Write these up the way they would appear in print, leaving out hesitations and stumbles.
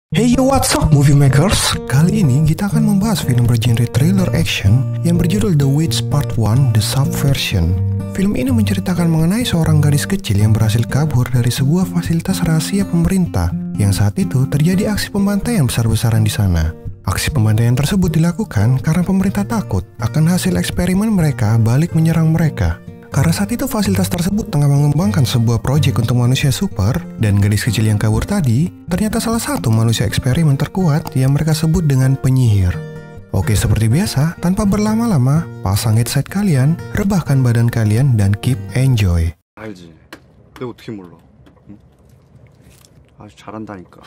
Hey yo, what's up movie makers? Kali ini kita akan membahas film bergenre thriller action yang berjudul The Witch Part 1 The Subversion. Film ini menceritakan mengenai seorang gadis kecil yang berhasil kabur dari sebuah fasilitas rahasia pemerintah yang saat itu terjadi aksi pembantaian besar-besaran di sana. Aksi pembantaian tersebut dilakukan karena pemerintah takut akan hasil eksperimen mereka balik menyerang mereka. Karena saat itu fasilitas tersebut tengah mengembangkan sebuah proyek untuk manusia super, dan gadis kecil yang kabur tadi ternyata salah satu manusia eksperimen terkuat yang mereka sebut dengan penyihir. Oke, seperti biasa, tanpa berlama-lama, pasang headset kalian, rebahkan badan kalian, dan keep enjoy. 알지. 내가 어떻게 몰라? 응? 아주 잘한다니까.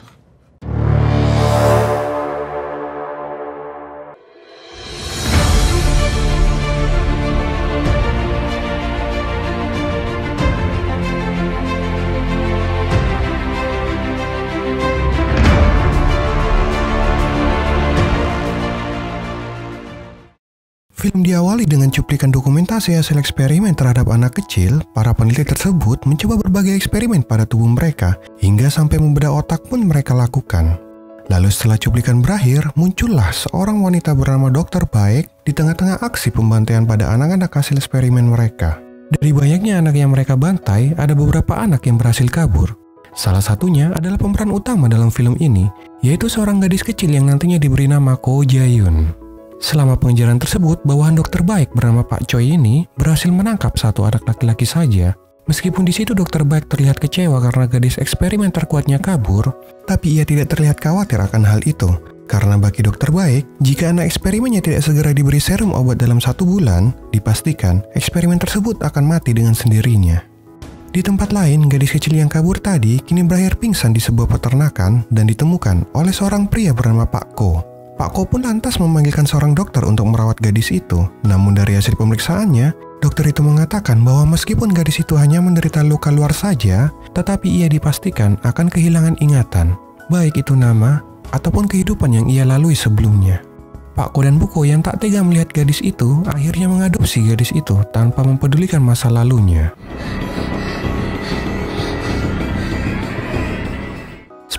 Film diawali dengan cuplikan dokumentasi hasil eksperimen terhadap anak kecil. Para peneliti tersebut mencoba berbagai eksperimen pada tubuh mereka, hingga sampai membedah otak pun mereka lakukan. Lalu setelah cuplikan berakhir, muncullah seorang wanita bernama Dokter Baik di tengah-tengah aksi pembantaian pada anak-anak hasil eksperimen mereka. Dari banyaknya anak yang mereka bantai, ada beberapa anak yang berhasil kabur. Salah satunya adalah pemeran utama dalam film ini, yaitu seorang gadis kecil yang nantinya diberi nama Ko Jae-yoon. Selama pengejaran tersebut, bawahan Dokter Baik bernama Pak Choi ini berhasil menangkap satu anak laki-laki saja. Meskipun di situ Dokter Baik terlihat kecewa karena gadis eksperimen terkuatnya kabur, tapi ia tidak terlihat khawatir akan hal itu. Karena bagi Dokter Baik, jika anak eksperimennya tidak segera diberi serum obat dalam 1 bulan, dipastikan eksperimen tersebut akan mati dengan sendirinya. Di tempat lain, gadis kecil yang kabur tadi kini berakhir pingsan di sebuah peternakan dan ditemukan oleh seorang pria bernama Pak Ko. Pak Ko pun lantas memanggilkan seorang dokter untuk merawat gadis itu. Namun dari hasil pemeriksaannya, dokter itu mengatakan bahwa meskipun gadis itu hanya menderita luka luar saja, tetapi ia dipastikan akan kehilangan ingatan, baik itu nama ataupun kehidupan yang ia lalui sebelumnya. Pak Ko dan Bu Ko yang tak tega melihat gadis itu akhirnya mengadopsi gadis itu tanpa mempedulikan masa lalunya.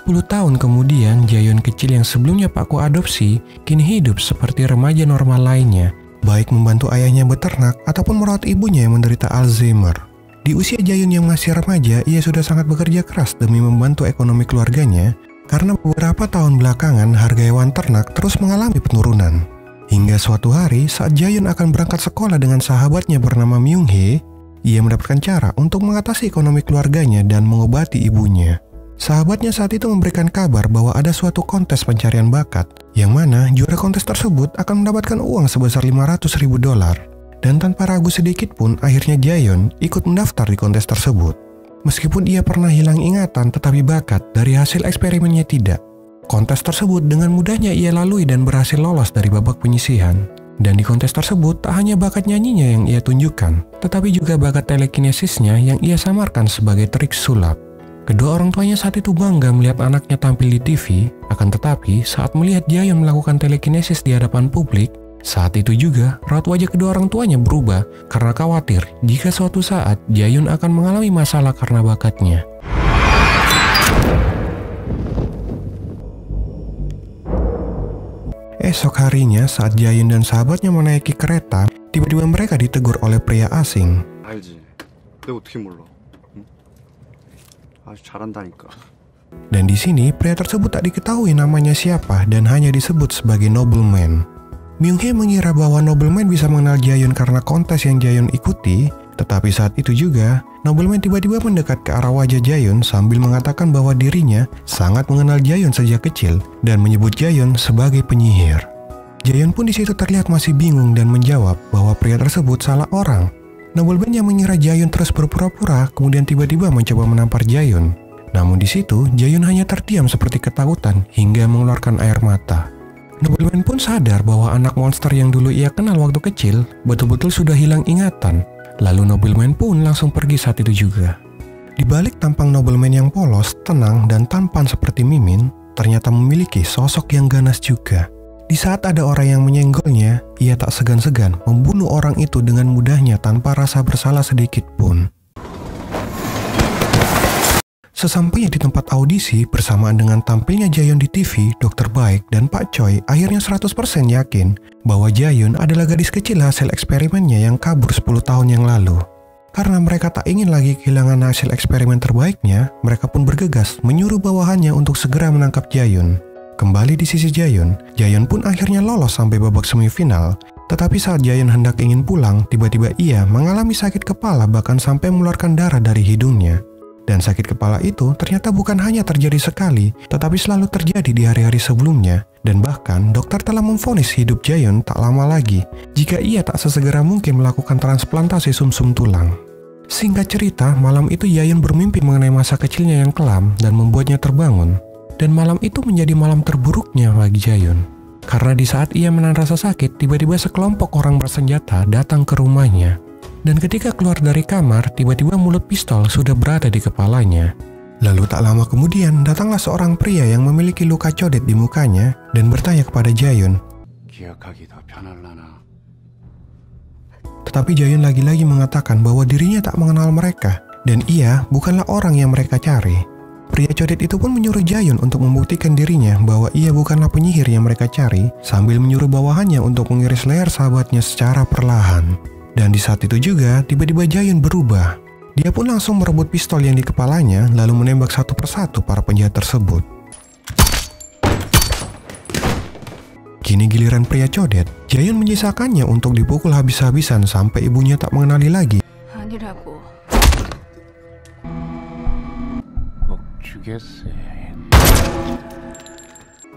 10 tahun kemudian, Jae-yoon kecil yang sebelumnya Pak Ko adopsi kini hidup seperti remaja normal lainnya, baik membantu ayahnya beternak ataupun merawat ibunya yang menderita Alzheimer. Di usia Jae-yoon yang masih remaja, ia sudah sangat bekerja keras demi membantu ekonomi keluarganya, karena beberapa tahun belakangan harga hewan ternak terus mengalami penurunan. Hingga suatu hari saat Jae-yoon akan berangkat sekolah dengan sahabatnya bernama Myung-hee, ia mendapatkan cara untuk mengatasi ekonomi keluarganya dan mengobati ibunya. Sahabatnya saat itu memberikan kabar bahwa ada suatu kontes pencarian bakat, yang mana juara kontes tersebut akan mendapatkan uang sebesar $500.000. Dan tanpa ragu sedikit pun, akhirnya Jae-yoon ikut mendaftar di kontes tersebut. Meskipun ia pernah hilang ingatan, tetapi bakat dari hasil eksperimennya tidak. Kontes tersebut dengan mudahnya ia lalui dan berhasil lolos dari babak penyisihan. Dan di kontes tersebut tak hanya bakat nyanyinya yang ia tunjukkan, tetapi juga bakat telekinesisnya yang ia samarkan sebagai trik sulap. Kedua orang tuanya saat itu bangga melihat anaknya tampil di TV, akan tetapi saat melihat Jae-yoon melakukan telekinesis di hadapan publik, saat itu juga raut wajah kedua orang tuanya berubah karena khawatir jika suatu saat Jae-yoon akan mengalami masalah karena bakatnya. Esok harinya saat Jae-yoon dan sahabatnya menaiki kereta, tiba-tiba mereka ditegur oleh pria asing. 알지. 내가 어떻게 몰라? 응? 아주 잘한다니까. Dan di sini pria tersebut tak diketahui namanya siapa dan hanya disebut sebagai Nobleman. Myung-hee mengira bahwa Nobleman bisa mengenal Jae-yoon karena kontes yang Jae-yoon ikuti, tetapi saat itu juga Nobleman tiba-tiba mendekat ke arah wajah Jae-yoon sambil mengatakan bahwa dirinya sangat mengenal Jae-yoon sejak kecil dan menyebut Jae-yoon sebagai penyihir. Jae-yoon pun di situ terlihat masih bingung dan menjawab bahwa pria tersebut salah orang. Nobleman yang mengira Jae-yoon terus berpura-pura kemudian tiba-tiba mencoba menampar Jae-yoon. Namun di situ Jae-yoon hanya terdiam seperti ketakutan hingga mengeluarkan air mata. Nobleman pun sadar bahwa anak monster yang dulu ia kenal waktu kecil betul-betul sudah hilang ingatan. Lalu Nobleman pun langsung pergi saat itu juga. Di balik tampang Nobleman yang polos, tenang, dan tampan seperti Mimin, ternyata memiliki sosok yang ganas juga. Di saat ada orang yang menyenggolnya, ia tak segan-segan membunuh orang itu dengan mudahnya tanpa rasa bersalah sedikit pun. Sesampainya di tempat audisi bersamaan dengan tampilnya Jaehyun di TV, Dr. Baek dan Pak Choi akhirnya 100% yakin bahwa Jaehyun adalah gadis kecil hasil eksperimennya yang kabur 10 tahun yang lalu. Karena mereka tak ingin lagi kehilangan hasil eksperimen terbaiknya, mereka pun bergegas menyuruh bawahannya untuk segera menangkap Jaehyun. Kembali di sisi Jaehyun, Jaehyun pun akhirnya lolos sampai babak semifinal. Tetapi saat Jaehyun hendak ingin pulang, tiba-tiba ia mengalami sakit kepala bahkan sampai mengeluarkan darah dari hidungnya. Dan sakit kepala itu ternyata bukan hanya terjadi sekali, tetapi selalu terjadi di hari-hari sebelumnya. Dan bahkan dokter telah memvonis hidup Jaehyun tak lama lagi jika ia tak sesegera mungkin melakukan transplantasi sumsum tulang. Singkat cerita, malam itu Jaehyun bermimpi mengenai masa kecilnya yang kelam dan membuatnya terbangun. Dan malam itu menjadi malam terburuknya bagi Jaehyun. Karena di saat ia menahan rasa sakit, tiba-tiba sekelompok orang bersenjata datang ke rumahnya. Dan ketika keluar dari kamar, tiba-tiba mulut pistol sudah berada di kepalanya. Lalu tak lama kemudian, datanglah seorang pria yang memiliki luka codet di mukanya dan bertanya kepada Jaehyun. Tetapi Jaehyun lagi-lagi mengatakan bahwa dirinya tak mengenal mereka, dan ia bukanlah orang yang mereka cari. Pria codet itu pun menyuruh Jaehyun untuk membuktikan dirinya bahwa ia bukanlah penyihir yang mereka cari, sambil menyuruh bawahannya untuk mengiris leher sahabatnya secara perlahan. Dan di saat itu juga, tiba-tiba Jaehyun berubah. Dia pun langsung merebut pistol yang di kepalanya, lalu menembak satu persatu para penjahat tersebut. Kini giliran pria codet, Jaehyun menyisakannya untuk dipukul habis-habisan sampai ibunya tak mengenali lagi.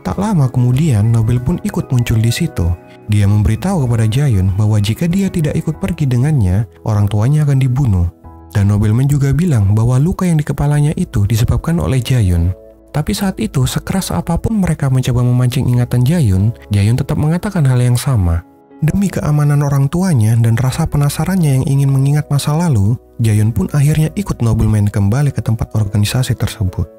Tak lama kemudian, Nobel pun ikut muncul di situ. Dia memberitahu kepada Jaehyun bahwa jika dia tidak ikut pergi dengannya, orang tuanya akan dibunuh. Dan Nobelman juga bilang bahwa luka yang di kepalanya itu disebabkan oleh Jaehyun. Tapi saat itu, sekeras apapun mereka mencoba memancing ingatan Jaehyun, Jaehyun tetap mengatakan hal yang sama. Demi keamanan orang tuanya dan rasa penasarannya yang ingin mengingat masa lalu, Jaehyun pun akhirnya ikut Nobelman kembali ke tempat organisasi tersebut.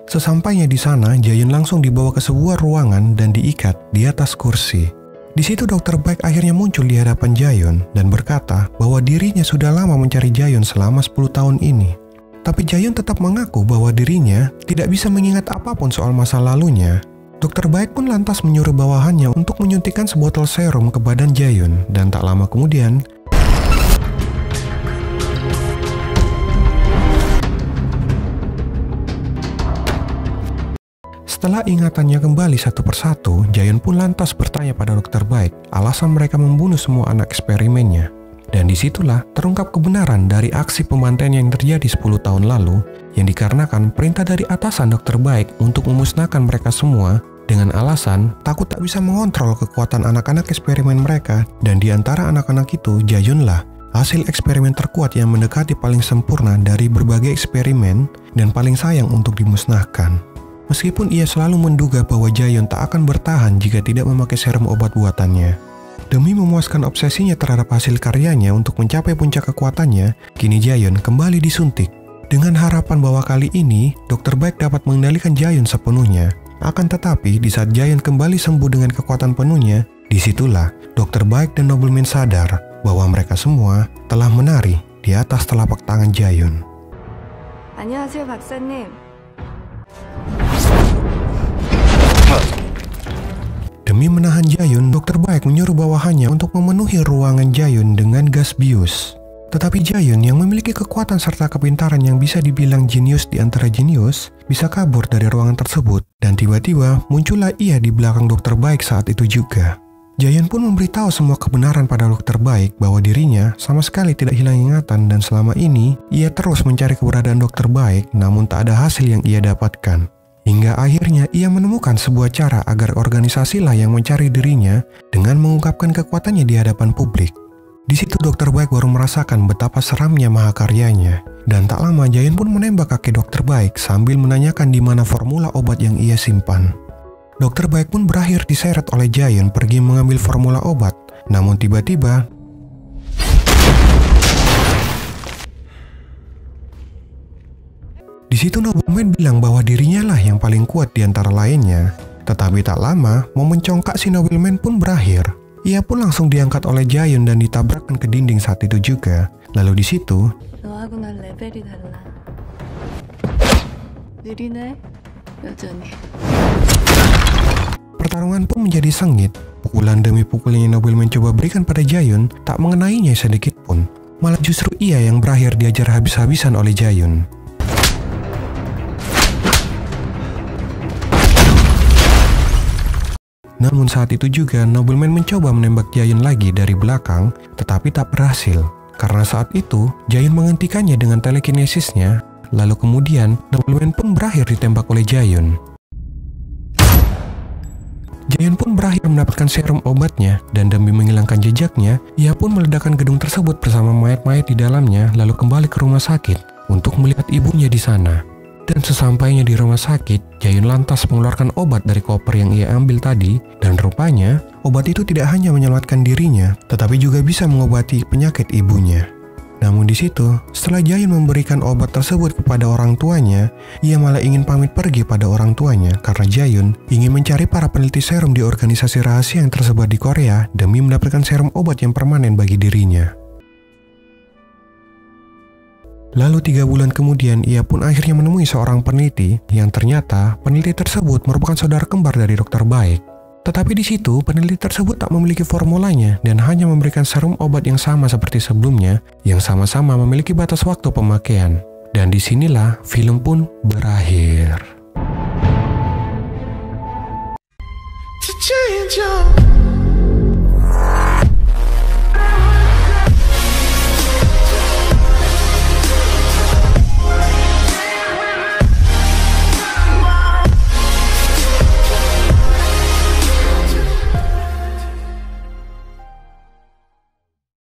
Sesampainya di sana, Jaehyun langsung dibawa ke sebuah ruangan dan diikat di atas kursi. Di situ Dr. Baek akhirnya muncul di hadapan Jaehyun dan berkata bahwa dirinya sudah lama mencari Jaehyun selama 10 tahun ini. Tapi Jaehyun tetap mengaku bahwa dirinya tidak bisa mengingat apapun soal masa lalunya. Dr. Baek pun lantas menyuruh bawahannya untuk menyuntikkan sebotol serum ke badan Jaehyun, dan tak lama kemudian, setelah ingatannya kembali satu persatu, Jaehyun pun lantas bertanya pada Dr. Baek alasan mereka membunuh semua anak eksperimennya. Dan disitulah terungkap kebenaran dari aksi pembantaian yang terjadi 10 tahun lalu, yang dikarenakan perintah dari atasan Dr. Baek untuk memusnahkan mereka semua dengan alasan takut tak bisa mengontrol kekuatan anak-anak eksperimen mereka. Dan di antara anak-anak itu, Jaehyunlah hasil eksperimen terkuat yang mendekati paling sempurna dari berbagai eksperimen dan paling sayang untuk dimusnahkan. Meskipun ia selalu menduga bahwa Jaehyun tak akan bertahan jika tidak memakai serum obat buatannya. Demi memuaskan obsesinya terhadap hasil karyanya untuk mencapai puncak kekuatannya, kini Jaehyun kembali disuntik. Dengan harapan bahwa kali ini, Dr. Baek dapat mengendalikan Jaehyun sepenuhnya. Akan tetapi, di saat Jaehyun kembali sembuh dengan kekuatan penuhnya, disitulah Dr. Baek dan Nobelman sadar bahwa mereka semua telah menari di atas telapak tangan Jaehyun. 안녕하세요, 박사님. Demi menahan Jaehyun, Dr. Baek menyuruh bawahannya untuk memenuhi ruangan Jaehyun dengan gas bius. Tetapi Jaehyun yang memiliki kekuatan serta kepintaran yang bisa dibilang jenius di antara jenius, bisa kabur dari ruangan tersebut, dan tiba-tiba muncullah ia di belakang Dr. Baek saat itu juga. Jaehyun pun memberitahu semua kebenaran pada Dr. Baek bahwa dirinya sama sekali tidak hilang ingatan, dan selama ini ia terus mencari keberadaan Dr. Baek, namun tak ada hasil yang ia dapatkan. Hingga akhirnya ia menemukan sebuah cara agar organisasilah yang mencari dirinya dengan mengungkapkan kekuatannya di hadapan publik. Di situ Dr. Baek baru merasakan betapa seramnya mahakaryanya. Dan tak lama Jaehyun pun menembak kaki Dr. Baek sambil menanyakan di mana formula obat yang ia simpan. Dr. Baek pun berakhir diseret oleh Jaehyun pergi mengambil formula obat. Namun tiba-tiba di situ Nobelman bilang bahwa dirinya lah yang paling kuat di antara lainnya. Tetapi tak lama, momen congkak si Nobelman pun berakhir. Ia pun langsung diangkat oleh Jaehyun dan ditabrakkan ke dinding saat itu juga. Lalu di situ, 너하고 난 레벨이 달라. 느리네, 여전히. Pertarungan pun menjadi sengit. Pukulan demi pukulan yang Nobil mencoba berikan pada Jaehyun tak mengenainya sedikit pun. Malah justru ia yang berakhir diajar habis-habisan oleh Jaehyun. Namun saat itu juga Nobleman mencoba menembak Jaehyun lagi dari belakang, tetapi tak berhasil. Karena saat itu Jaehyun menghentikannya dengan telekinesisnya. Lalu kemudian Nobleman pun berakhir ditembak oleh Jaehyun. Jaehyun pun berakhir mendapatkan serum obatnya, dan demi menghilangkan jejaknya, ia pun meledakkan gedung tersebut bersama mayat-mayat di dalamnya, lalu kembali ke rumah sakit untuk melihat ibunya di sana. Dan sesampainya di rumah sakit, Jaehyun lantas mengeluarkan obat dari koper yang ia ambil tadi, dan rupanya obat itu tidak hanya menyelamatkan dirinya, tetapi juga bisa mengobati penyakit ibunya. Namun di situ, setelah Jaehyun memberikan obat tersebut kepada orang tuanya, ia malah ingin pamit pergi pada orang tuanya karena Jaehyun ingin mencari para peneliti serum di organisasi rahasia yang tersebar di Korea demi mendapatkan serum obat yang permanen bagi dirinya. Lalu 3 bulan kemudian, ia pun akhirnya menemui seorang peneliti yang ternyata peneliti tersebut merupakan saudara kembar dari dokter baik. Tetapi di situ peneliti tersebut tak memiliki formulanya dan hanya memberikan serum obat yang sama seperti sebelumnya, yang sama-sama memiliki batas waktu pemakaian. Dan disinilah film pun berakhir.